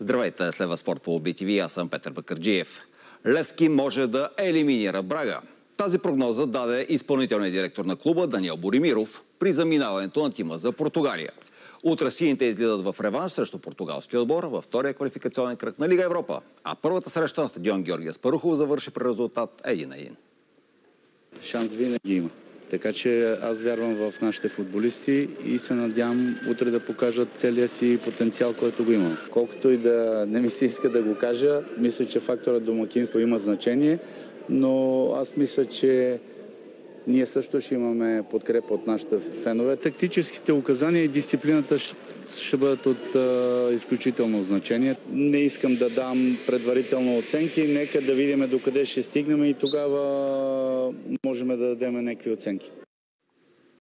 Здравейте, следва спорт по BTV, аз съм Петър Бакърджиев. Левски може да елиминира Брага. Тази прогноза даде изпълнителният директор на клуба Даниел Боримиров при заминаването на тима за Португалия. Утре сините излизат в реванш срещу португалския отбор във втория квалификационен кръг на Лига Европа. А първата среща на стадион Георги Аспарухов завърши при резултат 1-1. Шанс винаги има. Така че аз вярвам в нашите футболисти и се надявам утре да покажат целия си потенциал, който го имам. Колкото и да не ми се иска да го кажа, мисля, че факторът домакинство има значение, но аз мисля, че ние също ще имаме подкрепа от нашите фенове. Тактическите указания и дисциплината ще бъдат от изключително значение. Не искам да дам предварително оценки, нека да видим докъде ще стигнем и тогава можем да дадем някакви оценки.